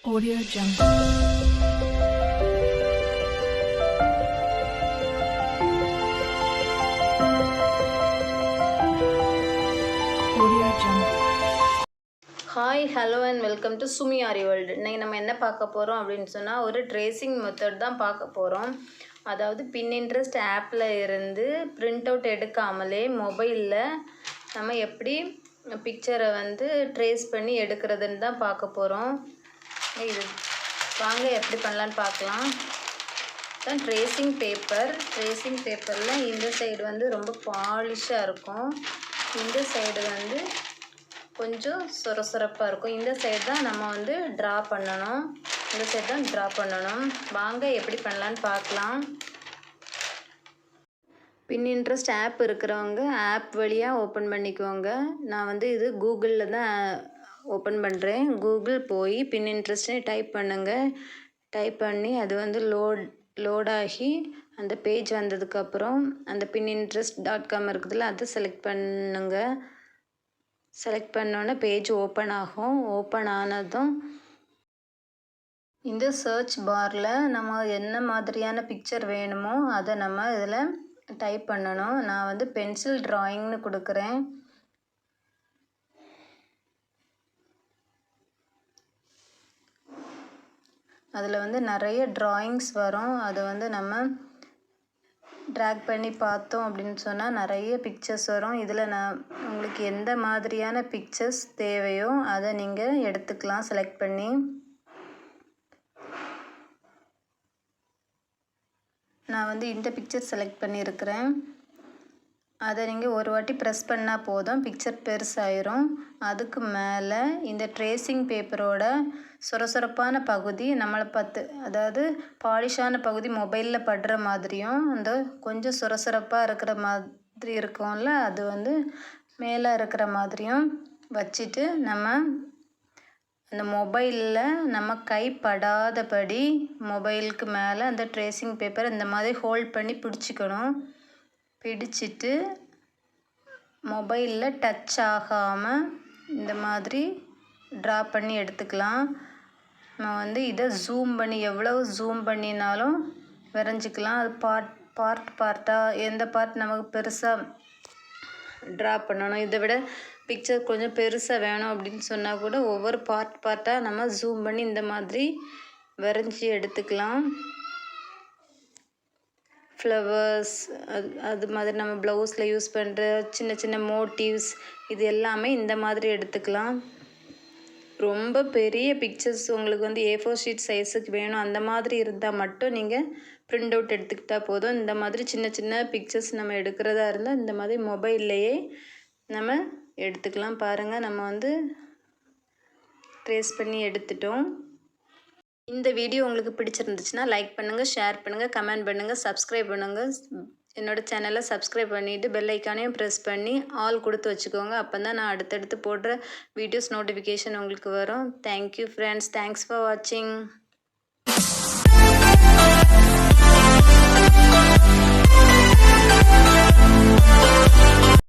Audio Jungle. Hi hello and welcome to Sumi Aari world. இன்றைக்கி நம்ம என்ன பார்க்க போகிறோம் அப்படின்னு சொன்னால் ஒரு ட்ரேசிங் மெத்தட் தான் பார்க்க போகிறோம். அதாவது பின்இன்ட்ரெஸ்ட் ஆப்பில் இருந்து பிரிண்ட் அவுட் எடுக்காமலே மொபைலில் நம்ம எப்படி பிக்சரை வந்து ட்ரேஸ் பண்ணி எடுக்கிறதுன்னு தான் பார்க்க போகிறோம். இது வாங்க எப்படி பண்ணலான்னு பார்க்கலாம். தான் ட்ரேசிங் பேப்பரில் இந்த சைடு வந்து ரொம்ப பாலிஷாக இருக்கும், இந்த சைடு வந்து கொஞ்சம் சொரசொரப்பாக இருக்கும். இந்த சைடு தான் நம்ம வந்து ட்ரா பண்ணணும், இந்த சைடு தான் ட்ரா பண்ணணும். வாங்க எப்படி பண்ணலான்னு பார்க்கலாம். பின்இன்ட்ரெஸ்ட் ஆப் இருக்கிறவங்க ஆப் வழியாக ஓப்பன் பண்ணிக்குவோங்க. நான் வந்து இது கூகுளில் தான் ஓப்பன் பண்ணுறேன். கூகுள் போய் பின்இன்ட்ரெஸ்ட்னு டைப் பண்ணுங்கள். டைப் பண்ணி அது வந்து லோடாகி அந்த பேஜ் வந்ததுக்கப்புறம் அந்த pininterest.com இருக்குதுல்ல, அதை செலக்ட் பண்ணுங்கள். செலக்ட் பண்ணோன்னே பேஜ் ஓப்பன் ஆகும். ஓப்பன் ஆனதும் இந்த சர்ச் பாரில் நம்ம என்ன மாதிரியான பிக்சர் வேணுமோ அதை நம்ம இதில் டைப் பண்ணணும். நான் வந்து பென்சில் ட்ராயிங்னு கொடுக்குறேன். அதில் வந்து நிறைய ட்ராயிங்ஸ் வரும். அதை வந்து நம்ம ட்ராக் பண்ணி பார்த்தோம் அப்படின்னு சொன்னால் நிறைய பிக்சர்ஸ் வரும். இதில் நான் உங்களுக்கு எந்த மாதிரியான பிக்சர்ஸ் தேவையோ அதை நீங்கள் எடுத்துக்கலாம் செலக்ட் பண்ணி. நான் வந்து இந்த பிக்சர் செலக்ட் பண்ணியிருக்கிறேன். அதை நீங்கள் ஒரு வாட்டி ப்ரெஸ் பண்ணால் போதும், பிக்சர் பெருசாயிரும். அதுக்கு மேலே இந்த ட்ரேசிங் பேப்பரோட சொரசொரப்பான பகுதி நம்மளை அதாவது பாலிஷான பகுதி மொபைலில் படுற மாதிரியும், அந்த கொஞ்சம் சொரசொரப்பாக இருக்கிற மாதிரி இருக்கும்ல, அது வந்து மேலே இருக்கிற மாதிரியும் வச்சுட்டு நம்ம அந்த மொபைலில் நம்ம கைப்படாதபடி மொபைலுக்கு மேலே அந்த ட்ரேசிங் பேப்பர் இந்த மாதிரி ஹோல்ட் பண்ணி பிடிச்சிக்கணும். பிடிச்சிட்டு மொபைலில் டச் ஆகாமல் இந்த மாதிரி ட்ரா பண்ணி எடுத்துக்கலாம். நம்ம வந்து இதை ஜூம் பண்ணி எவ்வளவு ஜூம் பண்ணினாலும் வரைஞ்சிக்கலாம். அது பார்ட்டாக எந்த பார்ட் நமக்கு பெருசாக ட்ரா பண்ணணும், இதை விட பிக்சர் கொஞ்சம் பெருசாக வேணும் அப்படின்னு சொன்னால் கூட ஒவ்வொரு பார்ட்டாக நம்ம ஜூம் பண்ணி இந்த மாதிரி வரைஞ்சி எடுத்துக்கலாம். ஃப்ளவர்ஸ் அது மாதிரி நம்ம ப்ளவுஸில் யூஸ் பண்ணுற சின்ன சின்ன மோட்டிவ்ஸ் இது எல்லாமே இந்த மாதிரி எடுத்துக்கலாம். ரொம்ப பெரிய பிக்சர்ஸ் உங்களுக்கு வந்து A4 ஷீட் சைஸுக்கு வேணும் அந்த மாதிரி இருந்தால் மட்டும் நீங்கள் பிரிண்ட் அவுட் எடுத்துக்கிட்டால் போதும். இந்த மாதிரி சின்ன சின்ன பிக்சர்ஸ் நம்ம எடுக்கிறதா இருந்தால் இந்த மாதிரி மொபைல்லையே நம்ம எடுத்துக்கலாம். பாருங்கள், நம்ம வந்து ட்ரேஸ் பண்ணி எடுத்துட்டோம். இந்த வீடியோ உங்களுக்கு பிடிச்சிருந்துச்சுன்னா லைக் பண்ணுங்கள், ஷேர் பண்ணுங்கள், கமெண்ட் பண்ணுங்கள், சப்ஸ்கிரைப் பண்ணுங்கள். என்னோடய சேனலை சப்ஸ்கிரைப் பண்ணிவிட்டு பெல் ஐக்கானையும் ப்ரெஸ் பண்ணி ஆல் கொடுத்து வச்சுக்கோங்க. அப்போ தான் நான் அடுத்தடுத்து போடுற வீடியோஸ் நோட்டிஃபிகேஷன் உங்களுக்கு வரும். தேங்க்யூ ஃப்ரெண்ட்ஸ், தேங்க்ஸ் ஃபார் வாட்சிங்.